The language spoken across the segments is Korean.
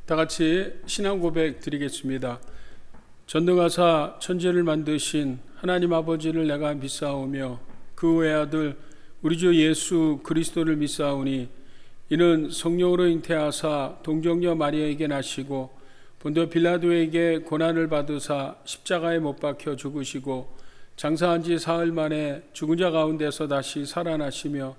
다 같이 신앙 고백 드리겠습니다. 전능하사 천지를 만드신 하나님 아버지를 내가 믿사오며 그 외아들 우리 주 예수 그리스도를 믿사오니 이는 성령으로 잉태하사 동정녀 마리아에게 나시고 본도 빌라도에게 고난을 받으사 십자가에 못 박혀 죽으시고 장사한 지 사흘 만에 죽은 자 가운데서 다시 살아나시며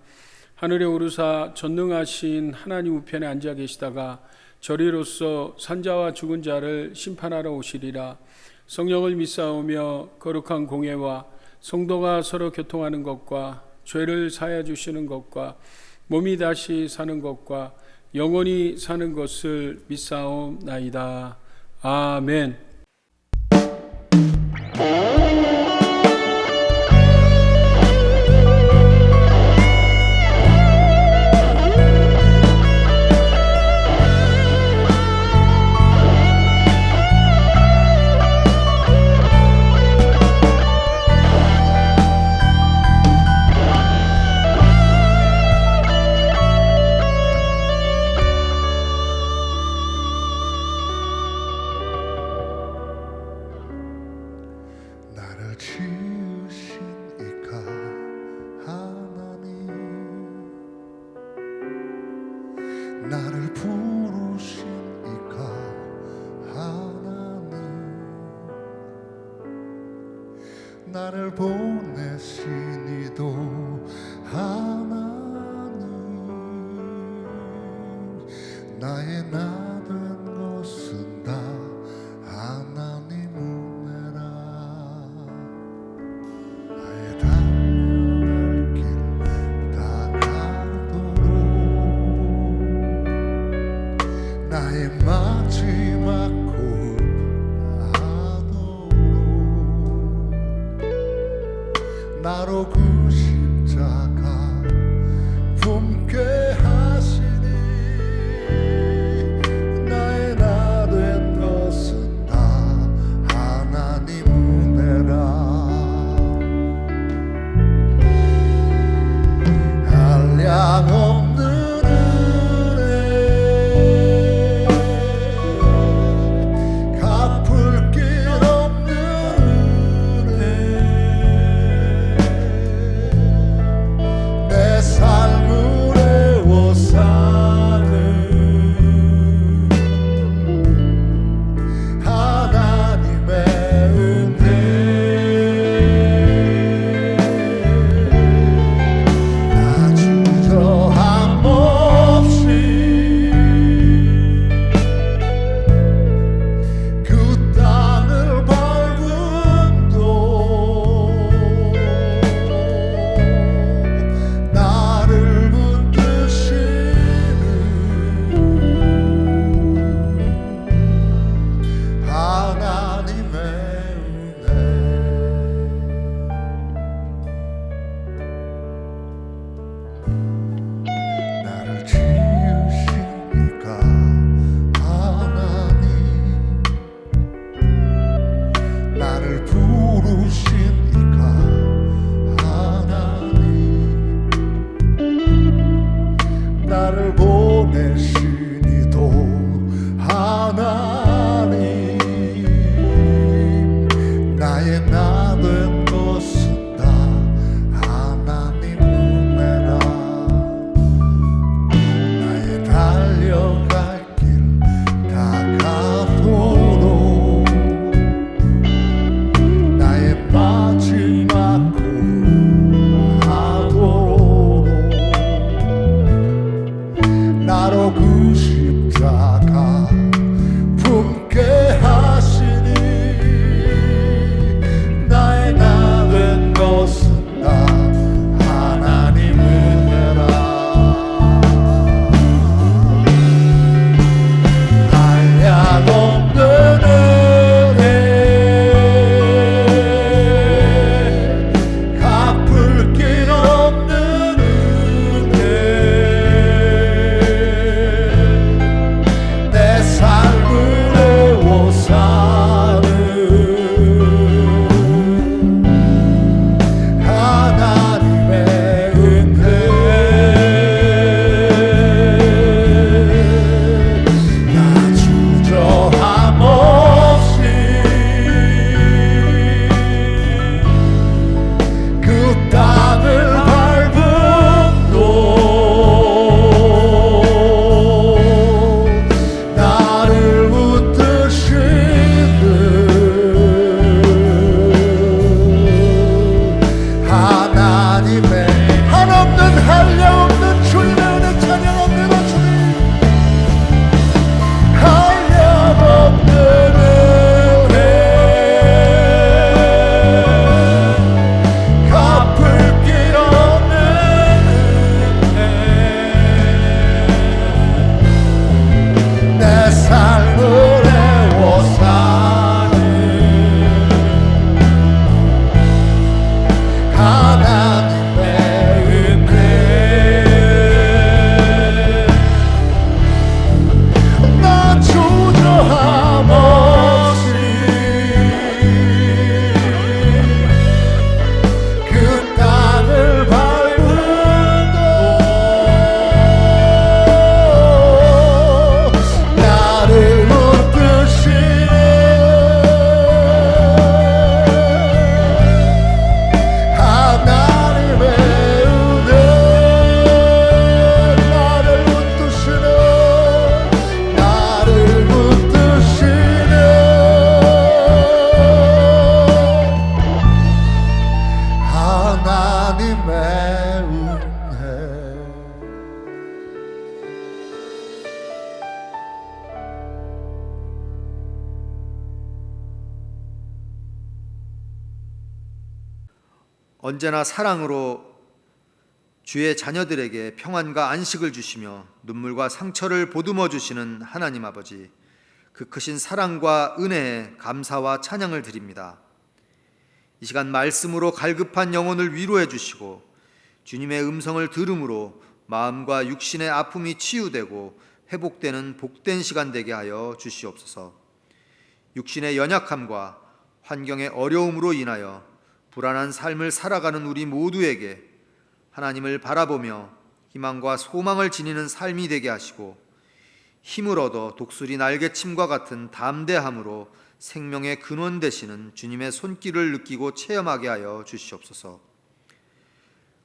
하늘에 오르사 전능하신 하나님 우편에 앉아 계시다가 저리로서 산자와 죽은 자를 심판하러 오시리라. 성령을 믿사오며 거룩한 공회와 성도가 서로 교통하는 것과 죄를 사하여 주시는 것과 몸이 다시 사는 것과 영원히 사는 것을 믿사옵나이다. 아멘. 나를 부르신 이가 하나님, 나를 보내신 이도 하나님, 나의 나 된 것은 다 하나님 은혜라. 나의 달려갈 길 다 가도록 나의 마지막 호흡 하도록 나로 그 십자가 품게 하시니 나의 나 된 것은 다 하나님 은혜라. 한량 없는 나를 보내신 이도 하나님, 나의 나 된 것은 다 하나님 은혜라. 나의 달려갈 길 다 가도록 나의 마지막 호흡 하도록 나로 그 십자가 품게 하시니 나의 나 된 것은 다 하나님 은혜라. 한량 없는 은혜 갚을 길 없는 은혜 언제나 사랑으로 주의 자녀들에게 평안과 안식을 주시며 눈물과 상처를 보듬어 주시는 하나님 아버지, 그 크신 사랑과 은혜에 감사와 찬양을 드립니다. 이 시간 말씀으로 갈급한 영혼을 위로해 주시고 주님의 음성을 들음으로 마음과 육신의 아픔이 치유되고 회복되는 복된 시간 되게 하여 주시옵소서. 육신의 연약함과 환경의 어려움으로 인하여 불안한 삶을 살아가는 우리 모두에게 하나님을 바라보며 희망과 소망을 지니는 삶이 되게 하시고 힘을 얻어 독수리 날개침과 같은 담대함으로 생명의 근원 되시는 주님의 손길을 느끼고 체험하게 하여 주시옵소서.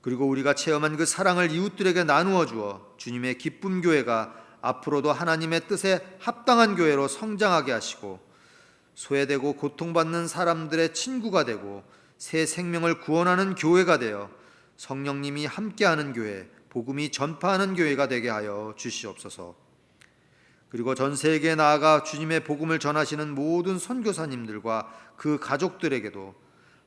그리고 우리가 체험한 그 사랑을 이웃들에게 나누어 주어 주님의 기쁨 교회가 앞으로도 하나님의 뜻에 합당한 교회로 성장하게 하시고 소외되고 고통받는 사람들의 친구가 되고 새 생명을 구원하는 교회가 되어 성령님이 함께하는 교회, 복음이 전파하는 교회가 되게 하여 주시옵소서. 그리고 전 세계에 나아가 주님의 복음을 전하시는 모든 선교사님들과 그 가족들에게도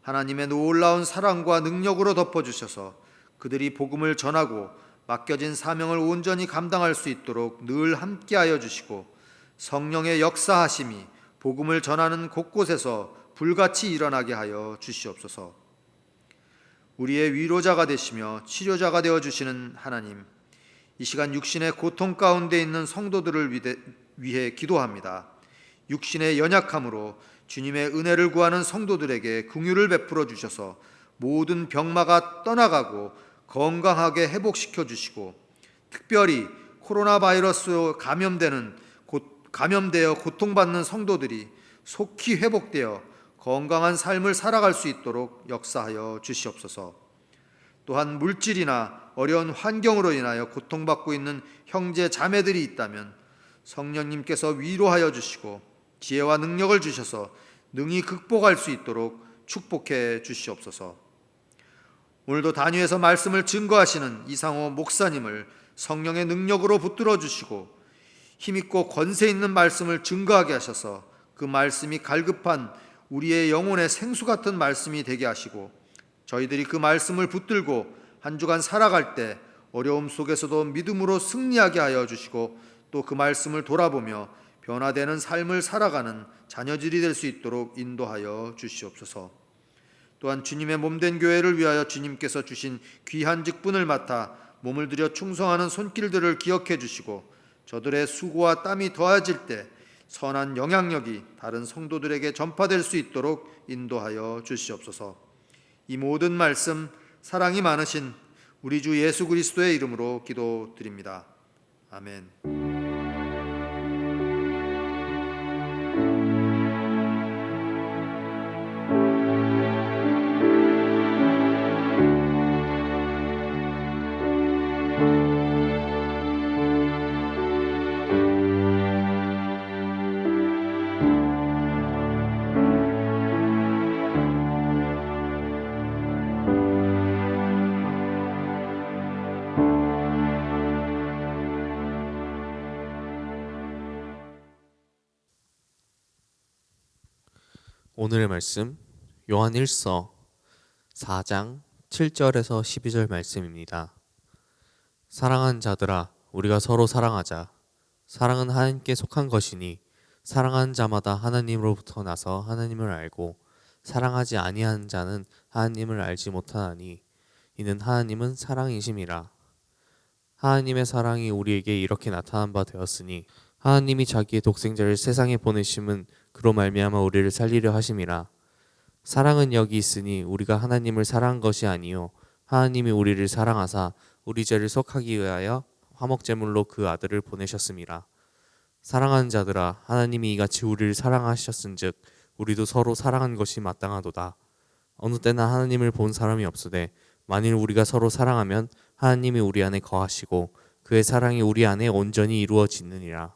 하나님의 놀라운 사랑과 능력으로 덮어주셔서 그들이 복음을 전하고 맡겨진 사명을 온전히 감당할 수 있도록 늘 함께하여 주시고 성령의 역사하심이 복음을 전하는 곳곳에서 불같이 일어나게 하여 주시옵소서. 우리의 위로자가 되시며 치료자가 되어주시는 하나님, 이 시간 육신의 고통 가운데 있는 성도들을 위해 기도합니다. 육신의 연약함으로 주님의 은혜를 구하는 성도들에게 긍휼을 베풀어 주셔서 모든 병마가 떠나가고 건강하게 회복시켜 주시고 특별히 코로나 바이러스로 감염되어 고통받는 성도들이 속히 회복되어 건강한 삶을 살아갈 수 있도록 역사하여 주시옵소서. 또한 물질이나 어려운 환경으로 인하여 고통받고 있는 형제 자매들이 있다면 성령님께서 위로하여 주시고 지혜와 능력을 주셔서 능히 극복할 수 있도록 축복해 주시옵소서. 오늘도 단위에서 말씀을 증거하시는 이상호 목사님을 성령의 능력으로 붙들어 주시고 힘있고 권세 있는 말씀을 증거하게 하셔서 그 말씀이 갈급한 우리의 영혼의 생수 같은 말씀이 되게 하시고 저희들이 그 말씀을 붙들고 한 주간 살아갈 때 어려움 속에서도 믿음으로 승리하게 하여 주시고 또 그 말씀을 돌아보며 변화되는 삶을 살아가는 자녀들이 될 수 있도록 인도하여 주시옵소서. 또한 주님의 몸된 교회를 위하여 주님께서 주신 귀한 직분을 맡아 몸을 들여 충성하는 손길들을 기억해 주시고 저들의 수고와 땀이 더해질 때 선한 영향력이 다른 성도들에게 전파될 수 있도록 인도하여 주시옵소서. 이 모든 말씀 사랑이 많으신 우리 주 예수 그리스도의 이름으로 기도드립니다. 아멘. 오늘의 말씀 요한 1서 4장 7절에서 12절 말씀입니다. 사랑하는 자들아 우리가 서로 사랑하자. 사랑은 하나님께 속한 것이니 사랑하는 자마다 하나님으로부터 나서 하나님을 알고 사랑하지 아니하는 자는 하나님을 알지 못하나니 이는 하나님은 사랑이심이라. 하나님의 사랑이 우리에게 이렇게 나타난 바 되었으니 하나님이 자기의 독생자를 세상에 보내심은 그로 말미암아 우리를 살리려 하심이라. 사랑은 여기 있으니 우리가 하나님을 사랑한 것이 아니요 하나님이 우리를 사랑하사 우리 죄를 속하기 위하여 화목제물로 그 아들을 보내셨음이라. 사랑하는 자들아 하나님이 이같이 우리를 사랑하셨은즉 우리도 서로 사랑한 것이 마땅하도다. 어느 때나 하나님을 본 사람이 없으되 만일 우리가 서로 사랑하면 하나님이 우리 안에 거하시고 그의 사랑이 우리 안에 온전히 이루어지느니라.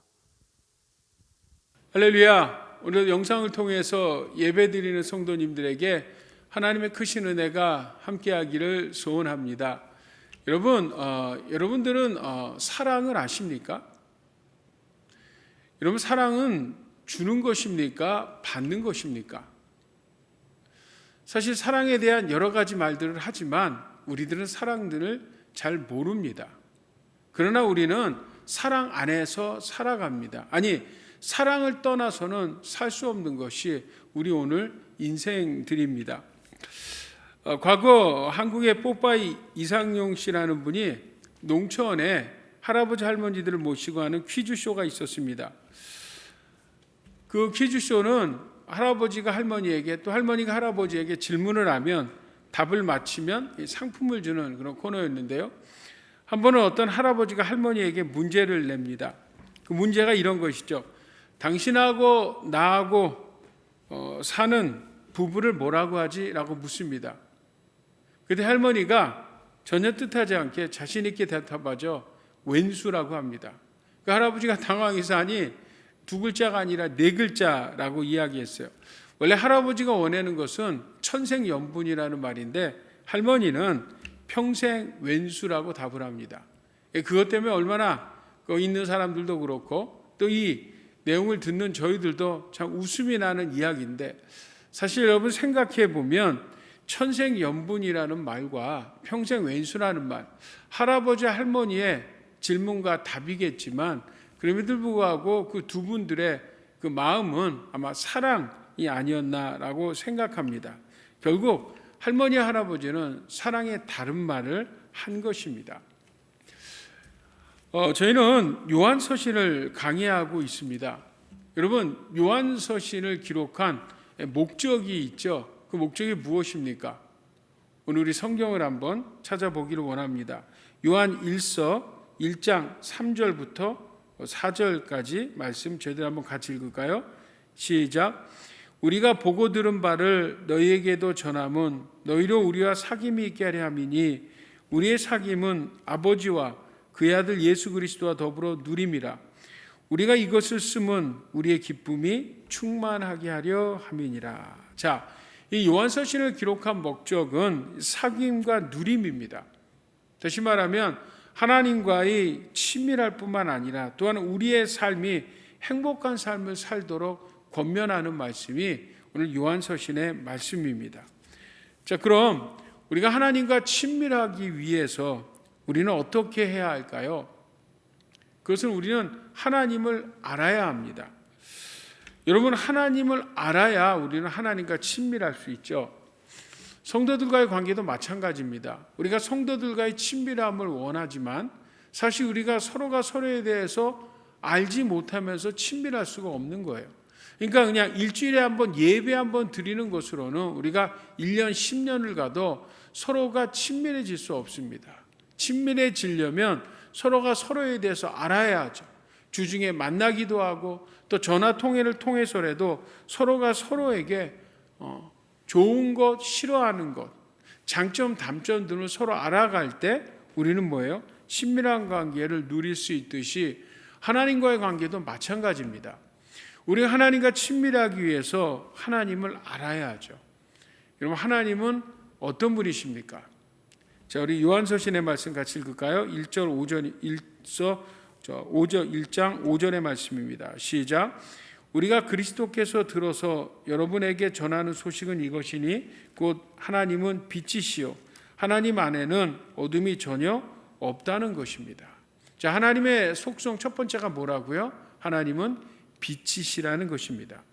할렐루야. 오늘 영상을 통해서 예배드리는 성도님들에게 하나님의 크신 은혜가 함께하기를 소원합니다. 여러분, 여러분들은 사랑을 아십니까? 여러분, 사랑은 주는 것입니까? 받는 것입니까? 사실 사랑에 대한 여러 가지 말들을 하지만 우리들은 사랑들을 잘 모릅니다. 그러나 우리는 사랑 안에서 살아갑니다. 아니, 사랑을 떠나서는 살 수 없는 것이 우리 오늘 인생들입니다. 과거 한국의 뽀빠이 이상용 씨라는 분이 농촌에 할아버지 할머니들을 모시고 하는 퀴즈쇼가 있었습니다. 그 퀴즈쇼는 할아버지가 할머니에게 또 할머니가 할아버지에게 질문을 하면 답을 맞히면 상품을 주는 그런 코너였는데요. 한 번은 어떤 할아버지가 할머니에게 문제를 냅니다. 그 문제가 이런 것이죠. 당신하고 나하고 사는 부부를 뭐라고 하지? 라고 묻습니다. 그때 할머니가 전혀 뜻하지 않게 자신 있게 대답하죠. 왼수라고 합니다. 그 할아버지가 당황해서 아니 두 글자가 아니라 네 글자라고 이야기했어요. 원래 할아버지가 원하는 것은 천생연분이라는 말인데 할머니는 평생 왼수라고 답을 합니다. 그것 때문에 얼마나 있는 사람들도 그렇고 또 이 내용을 듣는 저희들도 참 웃음이 나는 이야기인데 사실 여러분 생각해 보면 천생연분이라는 말과 평생 왼수라는 말, 할아버지 할머니의 질문과 답이겠지만 그럼에도 불구하고 그 두 분들의 그 마음은 아마 사랑이 아니었나라고 생각합니다. 결국 할머니 할아버지는 사랑의 다른 말을 한 것입니다. 저희는 요한서신을 강의하고 있습니다. 여러분 요한서신을 기록한 목적이 있죠. 그 목적이 무엇입니까? 오늘 우리 성경을 한번 찾아보기를 원합니다. 요한 1서 1장 3절부터 4절까지 말씀 저희들 한번 같이 읽을까요? 시작. 우리가 보고 들은 바를 너희에게도 전함은 너희로 우리와 사귐이 있게 하려 함이니 우리의 사귐은 아버지와 그의 아들 예수 그리스도와 더불어 누림이라. 우리가 이것을 쓰면 우리의 기쁨이 충만하게 하려 함이니라. 자, 이 요한서신을 기록한 목적은 사귐과 누림입니다. 다시 말하면 하나님과의 친밀할 뿐만 아니라 또한 우리의 삶이 행복한 삶을 살도록 권면하는 말씀이 오늘 요한서신의 말씀입니다. 자, 그럼 우리가 하나님과 친밀하기 위해서 우리는 어떻게 해야 할까요? 그것은 우리는 하나님을 알아야 합니다. 여러분, 하나님을 알아야 우리는 하나님과 친밀할 수 있죠. 성도들과의 관계도 마찬가지입니다. 우리가 성도들과의 친밀함을 원하지만 사실 우리가 서로가 서로에 대해서 알지 못하면서 친밀할 수가 없는 거예요. 그러니까 그냥 일주일에 한번 예배 한번 드리는 것으로는 우리가 1년 10년을 가도 서로가 친밀해질 수 없습니다. 친밀해지려면 서로가 서로에 대해서 알아야 하죠. 주중에 만나기도 하고 또 전화 통화를 통해서라도 서로가 서로에게 좋은 것, 싫어하는 것, 장점, 단점 등을 서로 알아갈 때 우리는 뭐예요? 친밀한 관계를 누릴 수 있듯이 하나님과의 관계도 마찬가지입니다. 우리가 하나님과 친밀하기 위해서 하나님을 알아야 하죠. 여러분, 하나님은 어떤 분이십니까? 자, 우리 요한서신의 말씀 같이 읽을까요? 1장 5절의 말씀입니다. 시작. 우리가 그리스도께서 들어서 여러분에게 전하는 소식은 이것이니 곧 하나님은 빛이시요 하나님 안에는 어둠이 전혀 없다는 것입니다. 자, 하나님의 속성 첫 번째가 뭐라고요? 하나님은 빛이시라는 것입니다.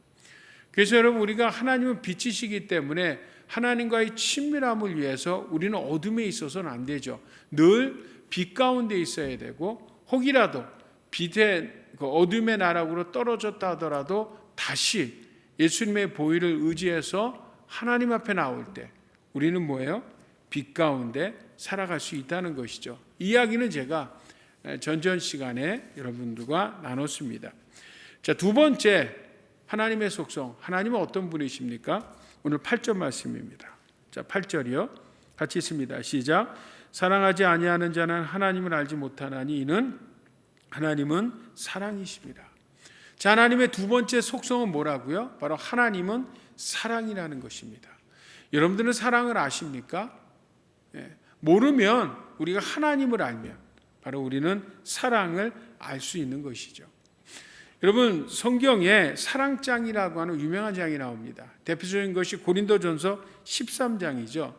그래서 여러분, 우리가 하나님은 빛이시기 때문에 하나님과의 친밀함을 위해서 우리는 어둠에 있어서는 안 되죠. 늘 빛 가운데 있어야 되고 혹이라도 빛의 어둠의 나락으로 떨어졌다 하더라도 다시 예수님의 보혈을 의지해서 하나님 앞에 나올 때 우리는 뭐예요? 빛 가운데 살아갈 수 있다는 것이죠. 이 이야기는 제가 전전 시간에 여러분들과 나눴습니다. 자, 두 번째, 하나님의 속성. 하나님은 어떤 분이십니까? 오늘 8절 말씀입니다. 자, 8절이요. 같이 있습니다. 시작. 사랑하지 아니하는 자는 하나님을 알지 못하나니 이는 하나님은 사랑이십니다. 자, 하나님의 두 번째 속성은 뭐라고요? 바로 하나님은 사랑이라는 것입니다. 여러분들은 사랑을 아십니까? 모르면 우리가 하나님을 알면 바로 우리는 사랑을 알 수 있는 것이죠. 여러분, 성경에 사랑장이라고 하는 유명한 장이 나옵니다. 대표적인 것이 고린도전서 13장이죠.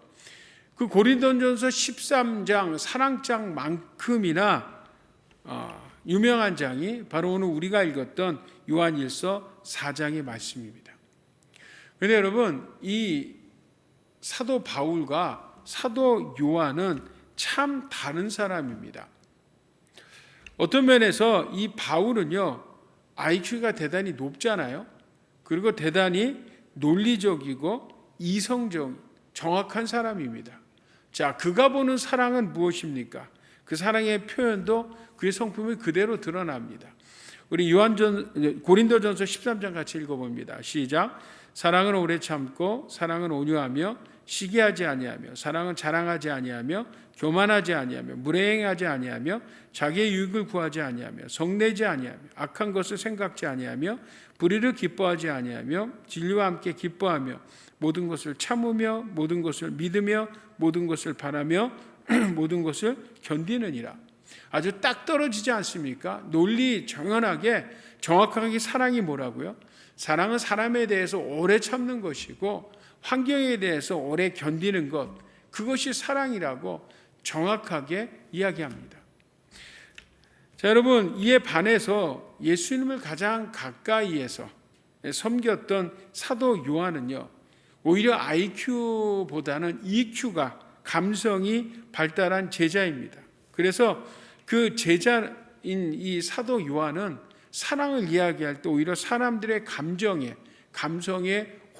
그 고린도전서 13장 사랑장만큼이나 유명한 장이 바로 오늘 우리가 읽었던 요한일서 4장의 말씀입니다. 그런데 여러분, 이 사도 바울과 사도 요한은 참 다른 사람입니다. 어떤 면에서 이 바울은요, IQ가 대단히 높잖아요. 그리고 대단히 논리적이고 이성적, 정확한 사람입니다. 자, 그가 보는 사랑은 무엇입니까? 그 사랑의 표현도 그의 성품이 그대로 드러납니다. 우리 고린도전서 13장 같이 읽어봅니다. 시작. 사랑은 오래 참고, 사랑은 온유하며, 시기하지 아니하며, 사랑은 자랑하지 아니하며, 교만하지 아니하며, 무례행하지 아니하며, 자기의 유익을 구하지 아니하며, 성내지 아니하며, 악한 것을 생각지 아니하며, 불의를 기뻐하지 아니하며, 진리와 함께 기뻐하며, 모든 것을 참으며, 모든 것을 믿으며, 모든 것을 바라며, 모든 것을 견디느니라. 아주 딱 떨어지지 않습니까? 논리 정연하게 정확하게 사랑이 뭐라고요? 사랑은 사람에 대해서 오래 참는 것이고 환경에 대해서 오래 견디는 것, 그것이 사랑이라고 정확하게 이야기합니다. 자, 여러분, 이에 반해서 예수님을 가장 가까이에서 섬겼던 사도 요한은요, 오히려 IQ보다는 EQ가, 감성이 발달한 제자입니다. 그래서 그 제자인 이 사도 요한은 사랑을 이야기할 때 오히려 사람들의 감성에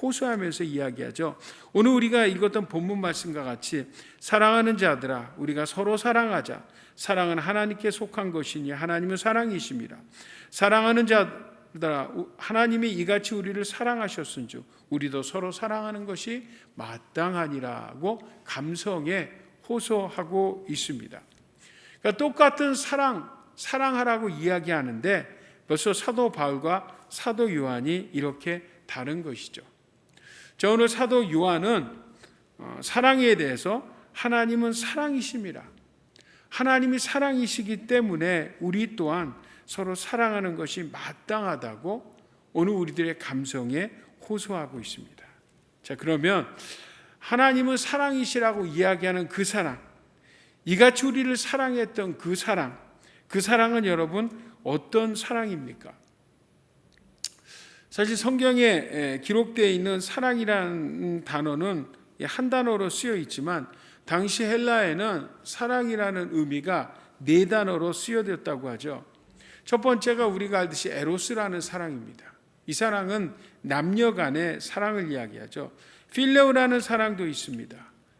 호소하면서 이야기하죠. 오늘 우리가 읽었던 본문 말씀과 같이 사랑하는 자들아, 우리가 서로 사랑하자. 사랑은 하나님께 속한 것이니 하나님은 사랑이십니다. 사랑하는 자들아, 하나님이 이같이 우리를 사랑하셨은즉 우리도 서로 사랑하는 것이 마땅하니라고 감성에 호소하고 있습니다. 그러니까 똑같은 사랑하라고 이야기하는데 벌써 사도 바울과 사도 요한이 이렇게 다른 것이죠. 자, 오늘 사도 요한은 사랑에 대해서 하나님은 사랑이십니다. 하나님이 사랑이시기 때문에 우리 또한 서로 사랑하는 것이 마땅하다고 오늘 우리들의 감성에 호소하고 있습니다. 자, 그러면 하나님은 사랑이시라고 이야기하는 그 사랑, 이같이 우리를 사랑했던 그 사랑은 여러분 어떤 사랑입니까? 사실 성경에 기록되어 있는 사랑이라는 단어는 한 단어로 쓰여 있지만 당시 헬라에는 사랑이라는 의미가 4단어로 쓰여졌다고 하죠. 첫 번째가 우리가 알듯이 에로스라는 사랑입니다. 이 사랑은 남녀 간의 사랑을 이야기하죠. 필레오라는 사랑도 있습니다.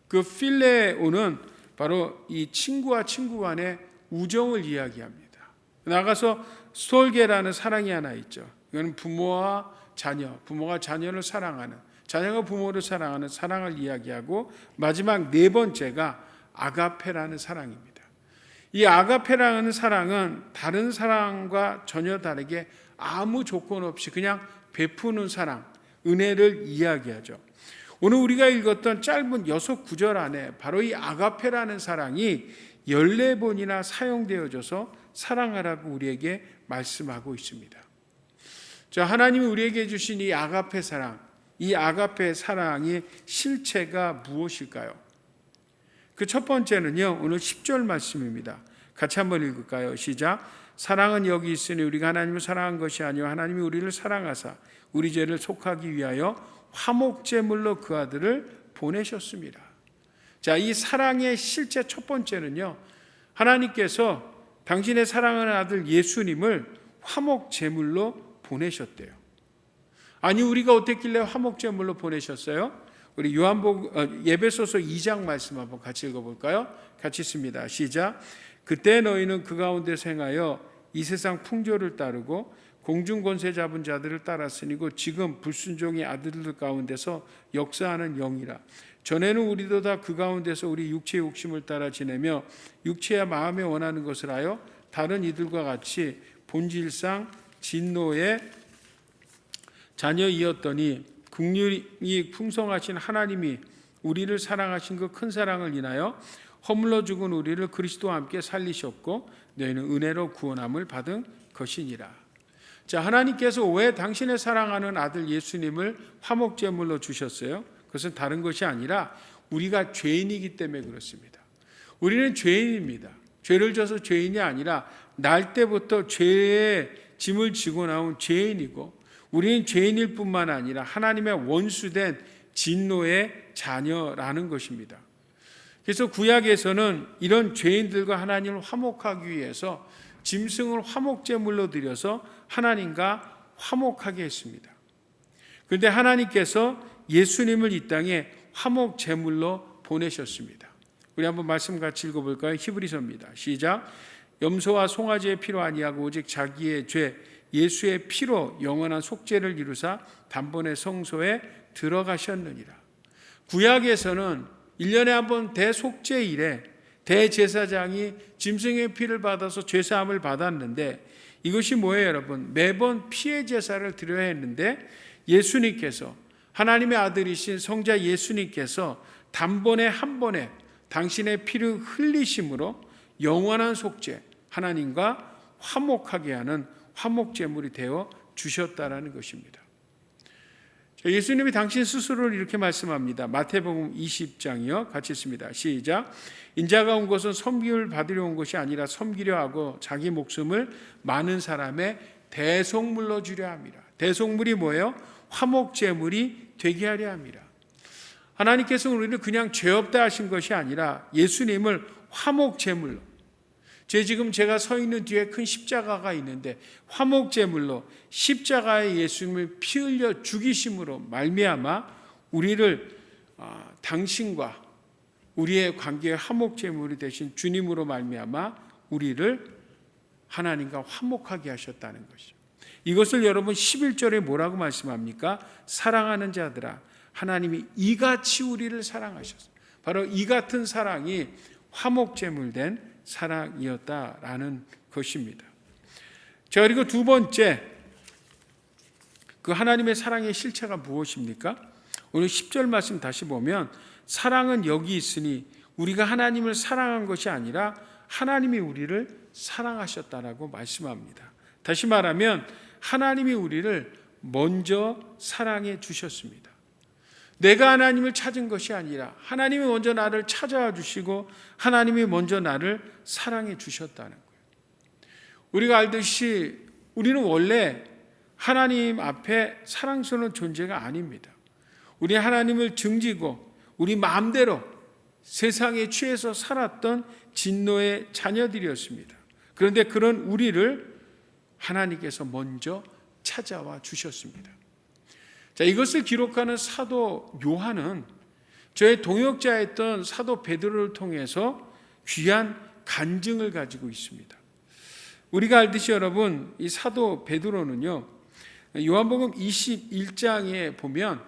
그 필레오는 바로 이 친구와 친구 간의 우정을 이야기합니다. 나가서 스톨게라는 사랑이 하나 있죠. 이건 부모와 자녀, 부모가 자녀를 사랑하는, 자녀가 부모를 사랑하는 사랑을 이야기하고 마지막 4번째가 아가페라는 사랑입니다. 이 아가페라는 사랑은 다른 사랑과 전혀 다르게 아무 조건 없이 그냥 베푸는 사랑, 은혜를 이야기하죠. 오늘 우리가 읽었던 짧은 6구절 안에 바로 이 아가페라는 사랑이 14번이나 사용되어져서 사랑하라고 우리에게 말씀하고 있습니다. 자, 하나님이 우리에게 주신 이 아가페 사랑, 이 아가페 사랑의 실체가 무엇일까요? 그 첫 번째는요, 오늘 10절 말씀입니다. 같이 한번 읽을까요? 시작. 사랑은 여기 있으니 우리가 하나님을 사랑한 것이 아니요 하나님이 우리를 사랑하사 우리 죄를 속하기 위하여 화목제물로 그 아들을 보내셨습니다. 자, 이 사랑의 실제 첫 번째는요, 하나님께서 당신의 사랑하는 아들 예수님을 화목제물로 보내셨대요. 아니, 우리가 어땠길래 화목제물로 보내셨어요? 우리 예배소서 2장 말씀 한번 같이 읽어볼까요? 같이 읽습니다. 시작. 그때 너희는 그 가운데서 행하여 이 세상 풍조를 따르고 공중 권세 잡은 자들을 따랐으니 곧 지금 불순종의 아들들 가운데서 역사하는 영이라. 전에는 우리도 다 그 가운데서 우리 육체의 욕심을 따라 지내며 육체와 마음에 원하는 것을 하여 다른 이들과 같이 본질상 진노의 자녀이었더니 긍휼이 풍성하신 하나님이 우리를 사랑하신 그 큰 사랑을 인하여 허물러 죽은 우리를 그리스도와 함께 살리셨고 너희는 은혜로 구원함을 받은 것이니라. 자, 하나님께서 왜 당신의 사랑하는 아들 예수님을 화목제물로 주셨어요? 그것은 다른 것이 아니라 우리가 죄인이기 때문에 그렇습니다. 우리는 죄인입니다. 죄를 져서 죄인이 아니라 날 때부터 죄의 짐을 지고 나온 죄인이고, 우리는 죄인일 뿐만 아니라 하나님의 원수된 진노의 자녀라는 것입니다. 그래서 구약에서는 이런 죄인들과 하나님을 화목하기 위해서 짐승을 화목제물로 드려서 하나님과 화목하게 했습니다. 그런데 하나님께서 예수님을 이 땅에 화목제물로 보내셨습니다. 우리 한번 말씀 같이 읽어볼까요? 히브리서입니다. 시작. 염소와 송아지의 피로 아니하고 오직 자기의 죄 예수의 피로 영원한 속죄를 이루사 단번에 성소에 들어가셨느니라. 구약에서는 1년에 한 번 대속죄일에 대제사장이 짐승의 피를 받아서 죄사함을 받았는데, 이것이 뭐예요, 여러분? 매번 피의 제사를 드려야 했는데 예수님께서, 하나님의 아들이신 성자 예수님께서 단번에 한 번에 당신의 피를 흘리심으로 영원한 속죄, 하나님과 화목하게 하는 화목제물이 되어 주셨다라는 것입니다. 예수님이 당신 스스로를 이렇게 말씀합니다. 마태복음 20장이요. 같이 읽습니다. 시작. 인자가 온 것은 섬김을 받으려 온 것이 아니라 섬기려 하고 자기 목숨을 많은 사람의 대속물로 주려 함이라. 대속물이 뭐예요? 화목제물이 되게 하려 함이라. 하나님께서 우리를 그냥 죄 없다 하신 것이 아니라 예수님을 화목제물로, 지금 제가 서 있는 뒤에 큰 십자가가 있는데 화목제물로 십자가에 예수님을 피 흘려 죽이심으로 말미암아 우리를 당신과 우리의 관계의 화목제물이 되신 주님으로 말미암아 우리를 하나님과 화목하게 하셨다는 것이죠. 이것을 여러분 11절에 뭐라고 말씀합니까? 사랑하는 자들아, 하나님이 이같이 우리를 사랑하셨어요. 바로 이 같은 사랑이 화목제물된 사랑이었다라는 것입니다. 자, 그리고 두 번째, 그 하나님의 사랑의 실체가 무엇입니까? 오늘 10절 말씀 다시 보면 사랑은 여기 있으니 우리가 하나님을 사랑한 것이 아니라 하나님이 우리를 사랑하셨다라고 말씀합니다. 다시 말하면 하나님이 우리를 먼저 사랑해 주셨습니다. 내가 하나님을 찾은 것이 아니라 하나님이 먼저 나를 찾아와 주시고 하나님이 먼저 나를 사랑해 주셨다는 거예요. 우리가 알듯이 우리는 원래 하나님 앞에 사랑스러운 존재가 아닙니다. 우리 하나님을 등지고 우리 마음대로 세상에 취해서 살았던 진노의 자녀들이었습니다. 그런데 그런 우리를 하나님께서 먼저 찾아와 주셨습니다. 자, 이것을 기록하는 사도 요한은 저의 동역자였던 사도 베드로를 통해서 귀한 간증을 가지고 있습니다. 우리가 알듯이 여러분, 이 사도 베드로는요, 요한복음 21장에 보면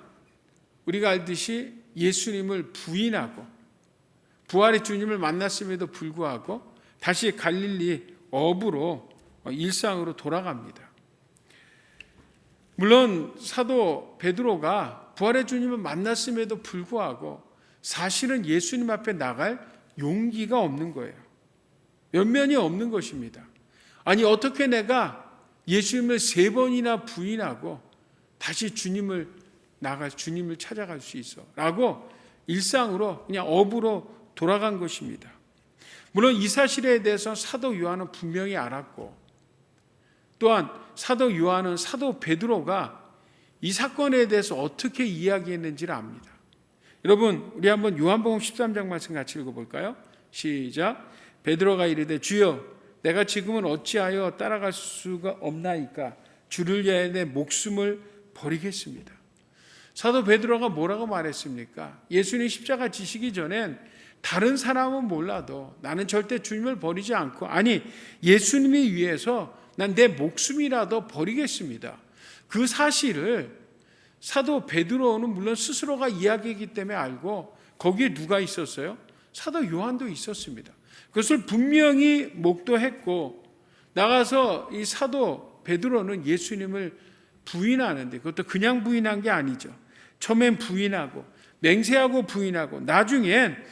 우리가 알듯이 예수님을 부인하고 부활의 주님을 만났음에도 불구하고 다시 갈릴리 어부로 일상으로 돌아갑니다. 물론 사도 베드로가 부활의 주님을 만났음에도 불구하고 사실은 예수님 앞에 나갈 용기가 없는 거예요. 면면이 없는 것입니다. 아니, 어떻게 내가 예수님을 3번이나 부인하고 다시 주님을 찾아갈 수 있어? 라고 일상으로 그냥 어부로 돌아간 것입니다. 물론 이 사실에 대해서 사도 요한은 분명히 알았고, 또한 사도 요한은 사도 베드로가 이 사건에 대해서 어떻게 이야기했는지를 압니다. 여러분, 우리 한번 요한복음 13장 말씀 같이 읽어볼까요? 시작. 베드로가 이르되 주여, 내가 지금은 어찌하여 따라갈 수가 없나이까? 주를 위하여 내 목숨을 버리겠습니다. 사도 베드로가 뭐라고 말했습니까? 예수님 십자가 지시기 전엔 다른 사람은 몰라도 나는 절대 주님을 버리지 않고, 아니, 예수님이 위해서 난 내 목숨이라도 버리겠습니다. 그 사실을 사도 베드로는 물론 스스로가 이야기했기 때문에 알고, 거기에 누가 있었어요? 사도 요한도 있었습니다. 그것을 분명히 목도했고, 나가서 이 사도 베드로는 예수님을 부인하는데, 그것도 그냥 부인한 게 아니죠. 처음엔 부인하고 맹세하고 부인하고 나중엔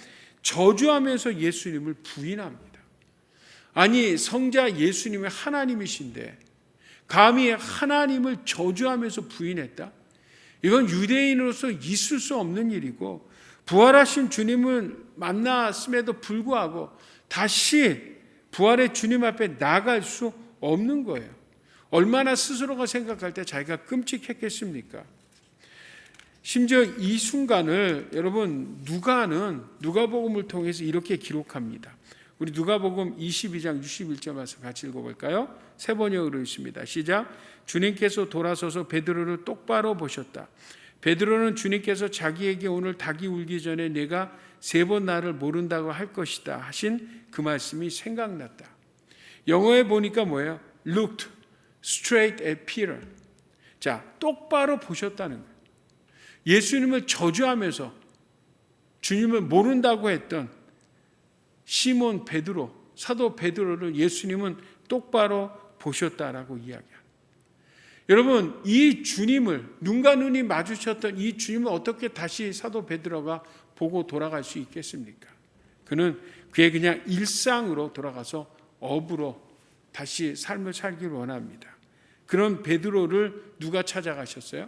저주하면서 예수님을 부인합니다. 아니, 성자 예수님이 하나님이신데 감히 하나님을 저주하면서 부인했다. 이건 유대인으로서 있을 수 없는 일이고, 부활하신 주님을 만났음에도 불구하고 다시 부활의 주님 앞에 나갈 수 없는 거예요. 얼마나 스스로가 생각할 때 자기가 끔찍했겠습니까? 심지어 이 순간을 여러분 누가복음을 통해서 이렇게 기록합니다. 우리 누가복음 22장 61절 말씀 같이 읽어볼까요? 세 번역으로 읽습니다. 시작. 주님께서 돌아서서 베드로를 똑바로 보셨다. 베드로는 주님께서 자기에게 오늘 닭이 울기 전에 내가 3번 나를 모른다고 할 것이다 하신 그 말씀이 생각났다. 영어에 보니까 뭐예요? Looked straight at Peter. 자, 똑바로 보셨다는 거예요. 예수님을 저주하면서 주님을 모른다고 했던 시몬 베드로, 사도 베드로를 예수님은 똑바로 보셨다라고 이야기합니다. 여러분, 이 주님을, 눈과 눈이 마주쳤던 이 주님을 어떻게 다시 사도 베드로가 보고 돌아갈 수 있겠습니까? 그는 그의 그냥 일상으로 돌아가서 업으로 다시 삶을 살기를 원합니다. 그런 베드로를 누가 찾아가셨어요?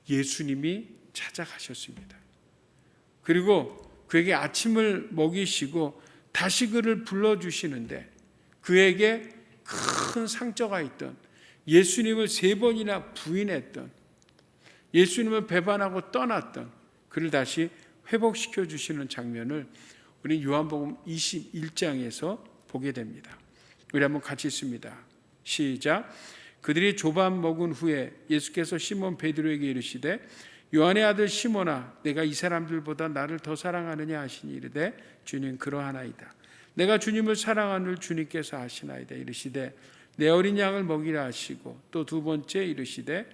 예수님이 찾아가셨습니다. 그리고 그에게 아침을 먹이시고 다시 그를 불러주시는데, 그에게 큰 상처가 있던, 예수님을 3번이나 부인했던, 예수님을 배반하고 떠났던 그를 다시 회복시켜 주시는 장면을 우리 요한복음 21장에서 보게 됩니다. 우리 한번 같이 읽습니다. 시작. 그들이 조밥 먹은 후에 예수께서 시몬 베드로에게 이르시되 요한의 아들 시몬아, 내가 이 사람들보다 나를 더 사랑하느냐 하시니 이르되 주님 그러하나이다. 내가 주님을 사랑하는 주님께서 아시나이다. 이르시되 내 어린 양을 먹이라 하시고, 또 2번째 이르시되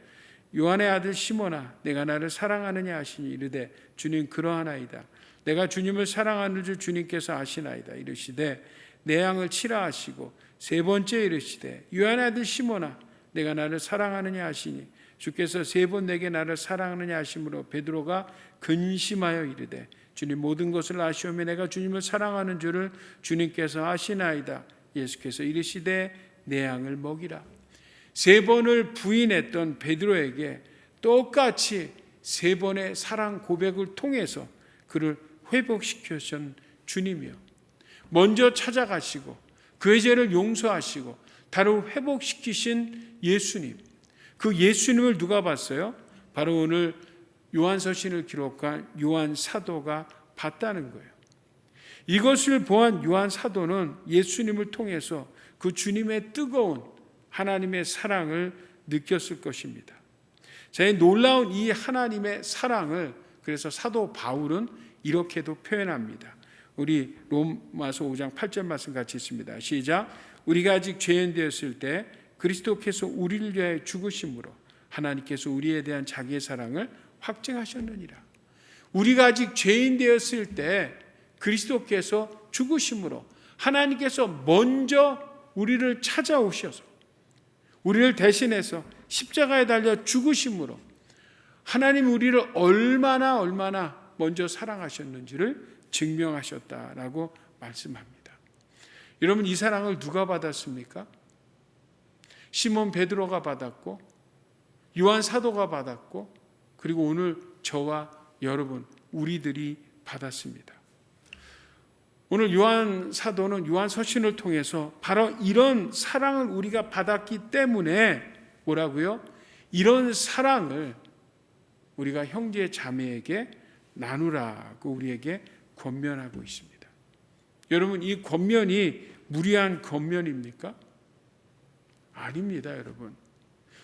요한의 아들 시몬아, 내가 나를 사랑하느냐 하시니 이르되 주님 그러하나이다. 내가 주님을 사랑하는 줄 주님께서 아시나이다. 이르시되 내 양을 치라 하시고, 3번째 이르시되 요한의 아들 시몬아, 내가 나를 사랑하느냐 하시니 주께서 3번 내게 나를 사랑하느냐 하심으로 베드로가 근심하여 이르되 주님 모든 것을 아시오며 내가 주님을 사랑하는 줄을 주님께서 아시나이다. 예수께서 이르시되 내 양을 먹이라. 3번을 부인했던 베드로에게 똑같이 3번의 사랑 고백을 통해서 그를 회복시켜준 주님이요, 먼저 찾아가시고 그의 죄를 용서하시고 다른 회복시키신 예수님, 그 예수님을 누가 봤어요? 바로 오늘 요한서신을 기록한 요한 사도가 봤다는 거예요. 이것을 보한 요한 사도는 예수님을 통해서 그 주님의 뜨거운 하나님의 사랑을 느꼈을 것입니다. 자, 놀라운 이 하나님의 사랑을 그래서 사도 바울은 이렇게도 표현합니다. 우리 로마서 5장 8절 말씀 같이 있습니다. 시작. 우리가 아직 죄인 되었을 때 그리스도께서 우리를 위하여 죽으심으로 하나님께서 우리에 대한 자기의 사랑을 확증하셨느니라. 우리가 아직 죄인 되었을 때 그리스도께서 죽으심으로 하나님께서 먼저 우리를 찾아오셔서 우리를 대신해서 십자가에 달려 죽으심으로 하나님 우리를 얼마나 먼저 사랑하셨는지를 증명하셨다라고 말씀합니다. 여러분, 이 사랑을 누가 받았습니까? 시몬 베드로가 받았고, 요한 사도가 받았고, 그리고 오늘 저와 여러분 우리들이 받았습니다. 오늘 요한 사도는 요한 서신을 통해서 바로 이런 사랑을 우리가 받았기 때문에 뭐라고요? 이런 사랑을 우리가 형제 자매에게 나누라고 우리에게 권면하고 있습니다. 여러분, 이 권면이 무리한 권면입니까? 아닙니다, 여러분.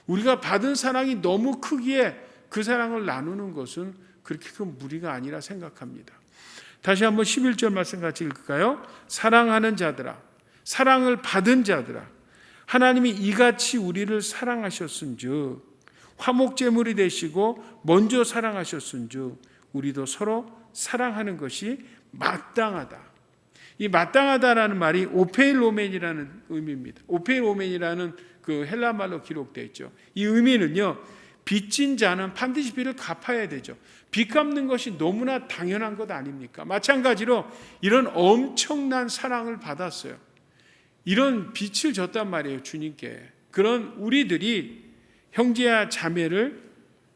우리가 받은 사랑이 너무 크기에 그 사랑을 나누는 것은 그렇게 큰 무리가 아니라 생각합니다. 다시 한번 11절 말씀 같이 읽을까요? 사랑하는 자들아, 사랑을 받은 자들아, 하나님이 이같이 우리를 사랑하셨은즉 화목제물이 되시고 먼저 사랑하셨은즉 우리도 서로 사랑하는 것이 마땅하다. 이 마땅하다라는 말이 오페일로멘이라는 의미입니다. 오페일로멘이라는 그 헬라 말로 기록되어 있죠. 이 의미는요, 빚진 자는 반드시 빚을 갚아야 되죠. 빚 갚는 것이 너무나 당연한 것 아닙니까? 마찬가지로 이런 엄청난 사랑을 받았어요. 이런 빚을 졌단 말이에요, 주님께. 그런 우리들이 형제와 자매를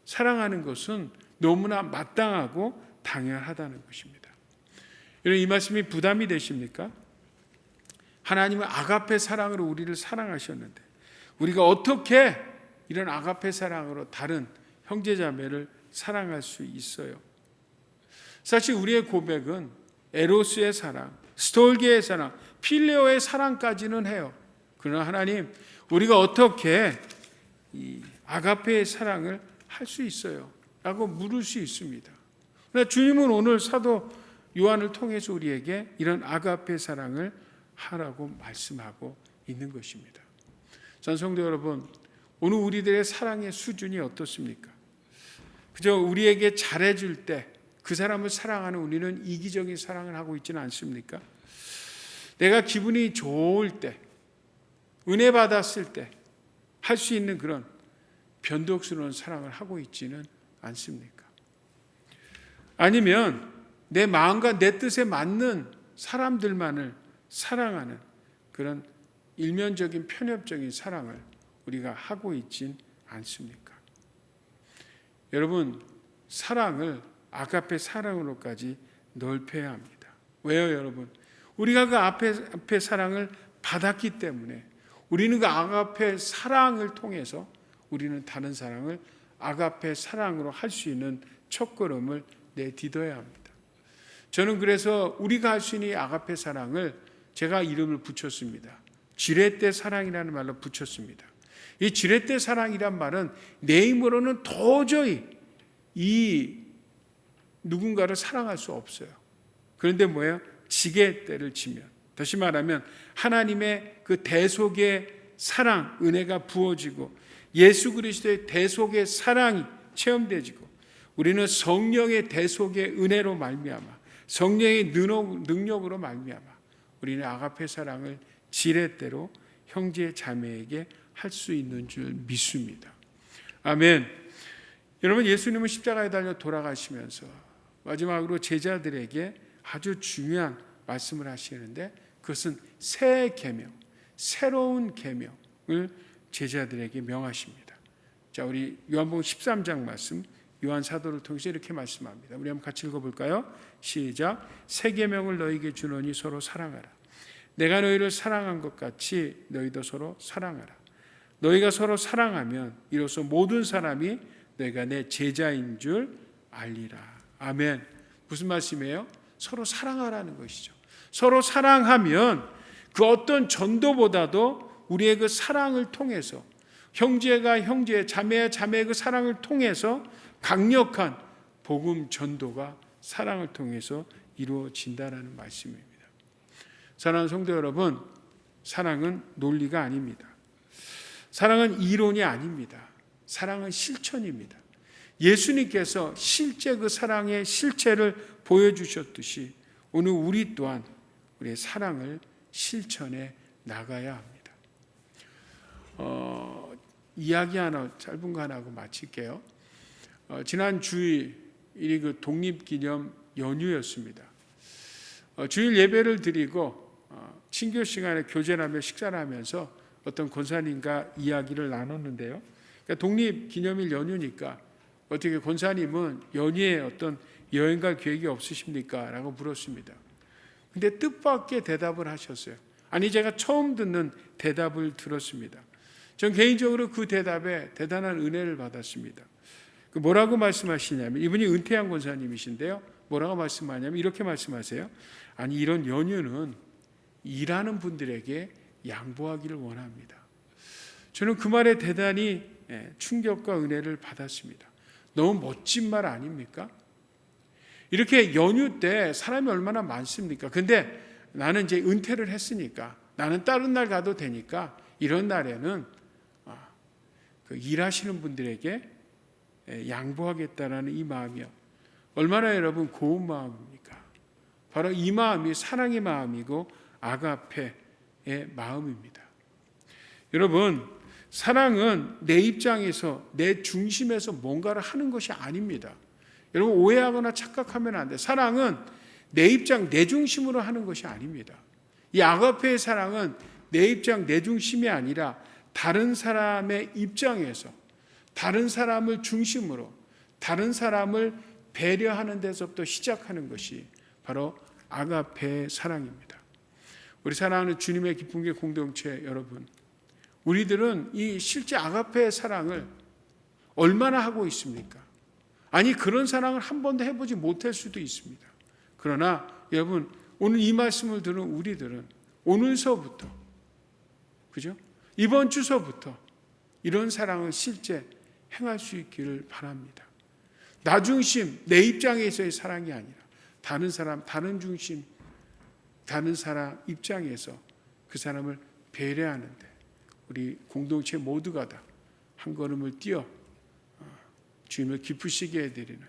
사랑하는 것은 너무나 마땅하고 당연하다는 것입니다. 여러분, 이 말씀이 부담이 되십니까? 하나님은 아가페 사랑으로 우리를 사랑하셨는데 우리가 어떻게 이런 아가페 사랑으로 다른 형제자매를 사랑할 수 있어요? 사실 우리의 고백은 에로스의 사랑, 스톨게의 사랑, 필레오의 사랑까지는 해요. 그러나 하나님, 우리가 어떻게 이 아가페의 사랑을 할 수 있어요? 라고 물을 수 있습니다. 그러나 주님은 오늘 사도 요한을 통해서 우리에게 이런 아가페 사랑을 하라고 말씀하고 있는 것입니다. 성도 여러분, 오늘 우리들의 사랑의 수준이 어떻습니까? 그저 우리에게 잘해줄 때 그 사람을 사랑하는 우리는 이기적인 사랑을 하고 있지는 않습니까? 내가 기분이 좋을 때, 은혜 받았을 때 할 수 있는 그런 변덕스러운 사랑을 하고 있지는 않습니까? 아니면 내 마음과 내 뜻에 맞는 사람들만을 사랑하는 그런 일면적인 편협적인 사랑을 우리가 하고 있진 않습니까? 여러분, 사랑을 아가페 사랑으로까지 넓혀야 합니다. 왜요, 여러분? 우리가 그 아가페 사랑을 받았기 때문에 우리는 그 아가페 사랑을 통해서 우리는 다른 사랑을 아가페 사랑으로 할 수 있는 첫걸음을 내딛어야 합니다. 저는 그래서 우리가 할 수 있는 이 아가페 사랑을 제가 이름을 붙였습니다. 지렛대 사랑이라는 말로 붙였습니다. 이 지렛대 사랑이란 말은 내 힘으로는 도저히 이 누군가를 사랑할 수 없어요. 그런데 뭐예요? 지렛대를 치면, 다시 말하면 하나님의 그 대속의 사랑, 은혜가 부어지고 예수 그리스도의 대속의 사랑이 체험되지고 우리는 성령의 대속의 은혜로 말미암아 성령의 능력으로 말미암아 우리는 아가페 사랑을 지렛대로 형제 자매에게 할 수 있는 줄 믿습니다. 아멘. 여러분, 예수님은 십자가에 달려 돌아가시면서 마지막으로 제자들에게 아주 중요한 말씀을 하시는데 그것은 새 계명, 새로운 계명을 제자들에게 명하십니다. 자, 우리 요한복음 13장 말씀, 요한 사도를 통해서 이렇게 말씀합니다. 우리 한번 같이 읽어볼까요? 시작. 새 계명을 너희에게 주노니 서로 사랑하라. 내가 너희를 사랑한 것 같이 너희도 서로 사랑하라. 너희가 서로 사랑하면 이로써 모든 사람이 너희가 내 제자인 줄 알리라. 아멘. 무슨 말씀이에요? 서로 사랑하라는 것이죠. 서로 사랑하면 그 어떤 전도보다도 우리의 그 사랑을 통해서 형제가 형제, 자매가 자매의 그 사랑을 통해서 강력한 복음 전도가 사랑을 통해서 이루어진다라는 말씀입니다. 사랑하는 성도 여러분, 사랑은 논리가 아닙니다. 사랑은 이론이 아닙니다. 사랑은 실천입니다. 예수님께서 실제 그 사랑의 실체를 보여주셨듯이 오늘 우리 또한 우리의 사랑을 실천해 나가야 합니다. 이야기 하나, 짧은 거 하나 하고 마칠게요. 지난 주일이 그 독립기념 연휴였습니다. 주일 예배를 드리고 친교 시간에 교제를 하며 식사를 하면서 어떤 권사님과 이야기를 나눴는데요. 그러니까 독립기념일 연휴니까 어떻게 권사님은 연휴에 어떤 여행 갈 계획이 없으십니까? 라고 물었습니다. 근데 뜻밖의 대답을 하셨어요. 아니, 제가 처음 듣는 대답을 들었습니다. 전 개인적으로 그 대답에 대단한 은혜를 받았습니다. 뭐라고 말씀하시냐면, 이분이 은퇴한 권사님이신데요. 뭐라고 말씀하냐면 이렇게 말씀하세요. 아니, 이런 연휴는 일하는 분들에게 양보하기를 원합니다. 저는 그 말에 대단히 충격과 은혜를 받았습니다. 너무 멋진 말 아닙니까? 이렇게 연휴 때 사람이 얼마나 많습니까? 근데 나는 이제 은퇴를 했으니까, 나는 다른 날 가도 되니까 이런 날에는 그 일하시는 분들에게 양보하겠다라는 이 마음이요. 얼마나 여러분 고운 마음입니까? 바로 이 마음이 사랑의 마음이고 아가페의 마음입니다. 여러분, 사랑은 내 입장에서, 내 중심에서 뭔가를 하는 것이 아닙니다. 여러분, 오해하거나 착각하면 안 돼요. 사랑은 내 입장, 내 중심으로 하는 것이 아닙니다. 이 아가페의 사랑은 내 입장, 내 중심이 아니라 다른 사람의 입장에서 다른 사람을 중심으로 다른 사람을 배려하는 데서부터 시작하는 것이 바로 아가페 사랑입니다. 우리 사랑하는 주님의 기쁨의 공동체 여러분, 우리들은 이 실제 아가페 사랑을 얼마나 하고 있습니까? 아니, 그런 사랑을 한 번도 해보지 못할 수도 있습니다. 그러나 여러분, 오늘 이 말씀을 들은 우리들은 오늘서부터, 그죠? 이번 주서부터 이런 사랑을 실제 행할 수 있기를 바랍니다. 나 중심, 내 입장에서의 사랑이 아니라 다른 사람, 다른 중심, 다른 사람 입장에서 그 사람을 배려하는데 우리 공동체 모두가 다 한 걸음을 뛰어 주님을 기쁘시게 해드리는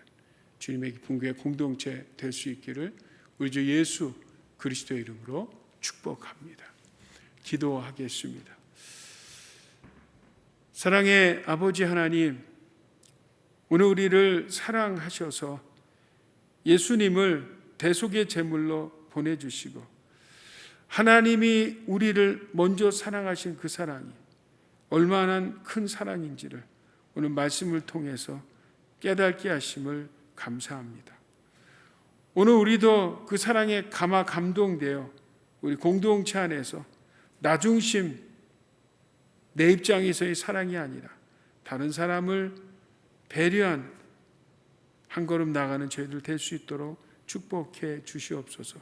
주님의 기쁜 교회 공동체 될 수 있기를 우리 주 예수 그리스도의 이름으로 축복합니다. 기도하겠습니다. 사랑의 아버지 하나님, 오늘 우리를 사랑하셔서 예수님을 대속의 제물로 보내주시고 하나님이 우리를 먼저 사랑하신 그 사랑이 얼마나 큰 사랑인지를 오늘 말씀을 통해서 깨닫게 하심을 감사합니다. 오늘 우리도 그 사랑에 감동되어 우리 공동체 안에서 나 중심, 내 입장에서의 사랑이 아니라 다른 사람을 배려한 한 걸음 나가는 저희들 될 수 있도록 축복해 주시옵소서.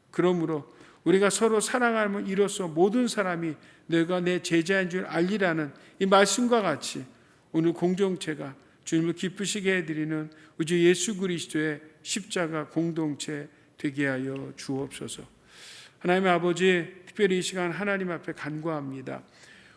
그러므로 우리가 서로 사랑하면 이로써 모든 사람이 너가 내 제자인 줄 알리라는 이 말씀과 같이 오늘 공동체가 주님을 기쁘시게 해드리는 우리 주 예수 그리스도의 십자가 공동체 되게 하여 주옵소서. 하나님의 아버지, 특별히 이 시간 하나님 앞에 간구합니다.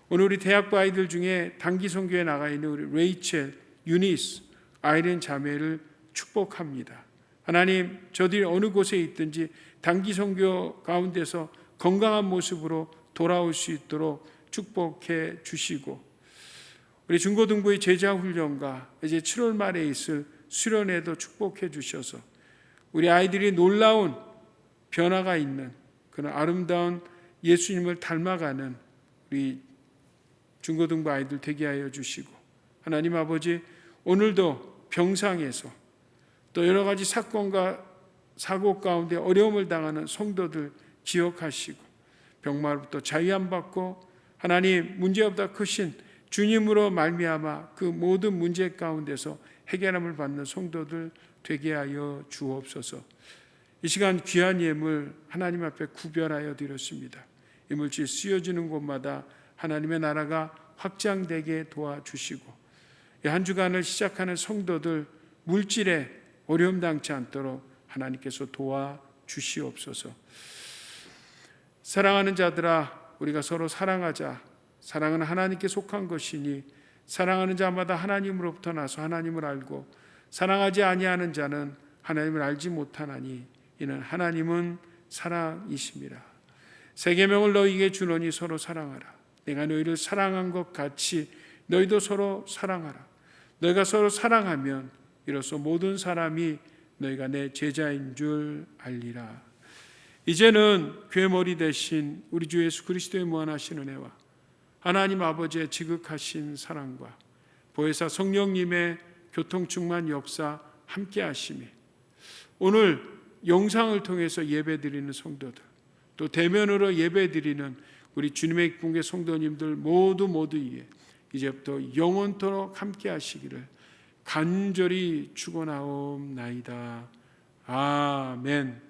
오늘 우리 대학부 아이들 중에 단기 선교에 나가 있는 우리 레이첼, 유니스, 아이린 자매를 축복합니다. 하나님, 저들이 어느 곳에 있든지 단기 선교 가운데서 건강한 모습으로 돌아올 수 있도록 축복해 주시고 우리 중고등부의 제자훈련과 이제 7월 말에 있을 수련회도 축복해 주셔서 우리 아이들이 놀라운 변화가 있는 그런 아름다운 예수님을 닮아가는 우리 중고등부 아이들 되게 하여 주시고 하나님 아버지, 오늘도 병상에서 또 여러 가지 사건과 사고 가운데 어려움을 당하는 성도들 기억하시고 병마로부터 자유함받고 하나님 문제보다 크신 주님으로 말미암아 그 모든 문제 가운데서 해결함을 받는 성도들 되게 하여 주옵소서. 이 시간 귀한 예물 하나님 앞에 구별하여 드렸습니다. 이물질 쓰여지는 곳마다 하나님의 나라가 확장되게 도와주시고 한 주간을 시작하는 성도들 물질에 어려움 당치 않도록 하나님께서 도와주시옵소서. 사랑하는 자들아, 우리가 서로 사랑하자. 사랑은 하나님께 속한 것이니 사랑하는 자마다 하나님으로부터 나서 하나님을 알고 사랑하지 아니하는 자는 하나님을 알지 못하나니 이는 하나님은 사랑이심이라. 세 계명을 너희에게 주노니 서로 사랑하라. 내가 너희를 사랑한 것 같이 너희도 서로 사랑하라. 너희가 서로 사랑하면 이로써 모든 사람이 너희가 내 제자인 줄 알리라. 이제는 괴머리 대신 우리 주 예수 그리스도의 무한하신 은혜와 하나님 아버지의 지극하신 사랑과 보혜사 성령님의 교통충만 역사 함께 하심이 오늘 영상을 통해서 예배드리는 성도들 또 대면으로 예배드리는 우리 주님의 기쁨의 성도님들 모두에 이제부터 영원토록 함께 하시기를 간절히 축원하옵나이다. 아멘.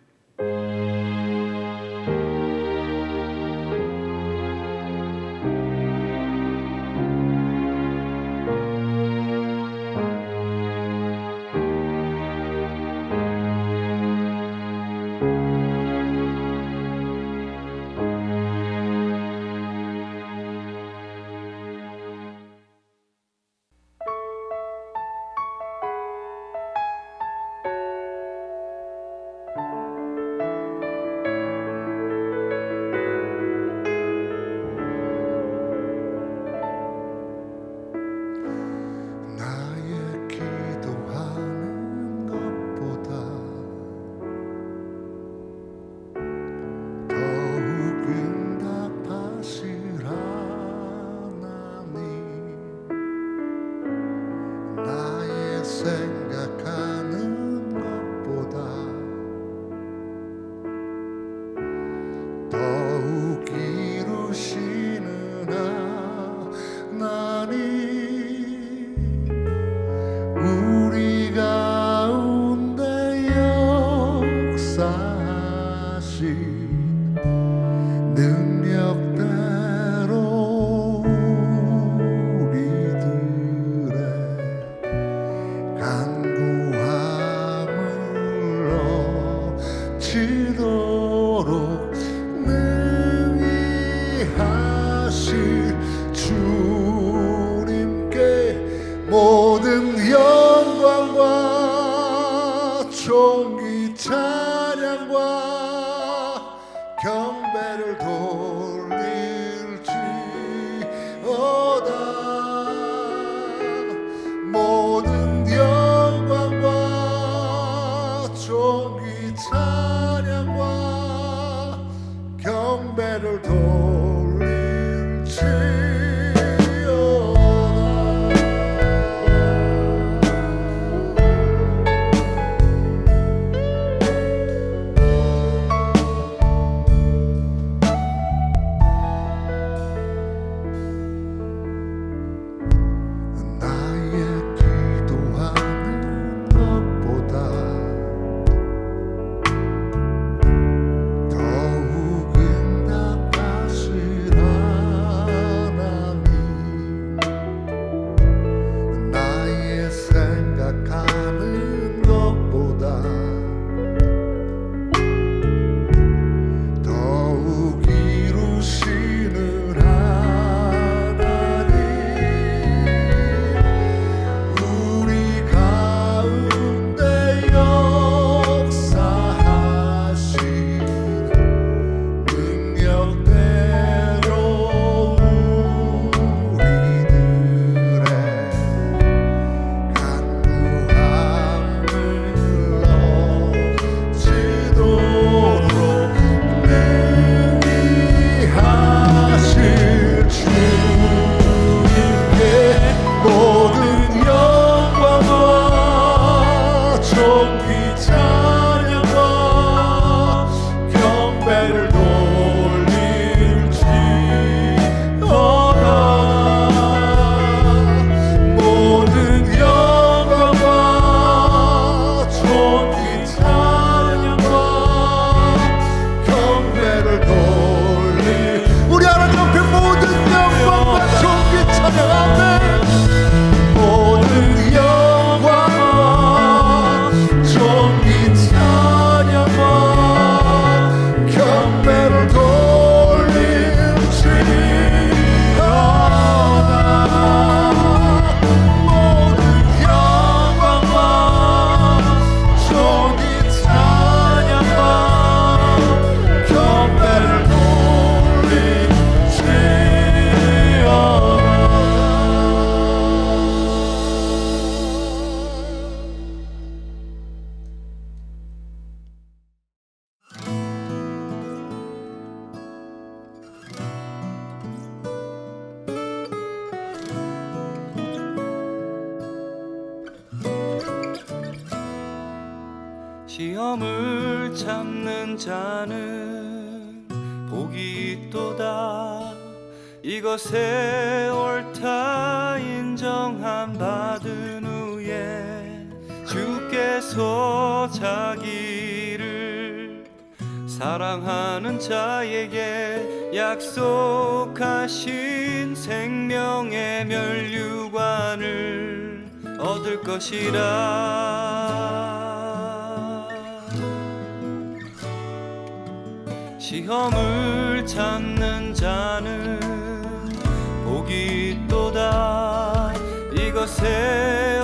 생각하는 것보다 더욱 이루시는 하나님, 우리 가운데 역사하신 능력대로 우리들의 간구함을 얻지도록 능히 하실 주님께 모든 영광과 존귀 찬양과 경배를 돌릴지어다. 모든 영광과 존귀 찬양과 경배를 돌릴지어다. 나의 기도하는 것보다 더욱 응답하실 하나님, 나의 생각하는 것보다 더욱 이루시는 하나님, 우리 가운데 역사하신 능력대로 우리들의 간구함을 얻지도록 능히 하실 주님께 모든 영광과 존귀 찬양과 경배를 돌릴지어다. 모든 영광과 존귀 찬양과 경배를 돌릴 우리 하나님 앞에 모든 영광과 존귀 찬양하네. 모든 영광과 존귀 찬양과 경배를 돌릴지어다. 모든 영광과 존귀 찬양과 경배를 시험을 참는 자는 복이 있도다. 이것에 옳다 인정함 받은 후에 주께서 자기를 사랑하는 자에게 약속하신 생명의 멸류관을 얻을 것이라. 시험을 참는 자는 복이 있도다. 이것에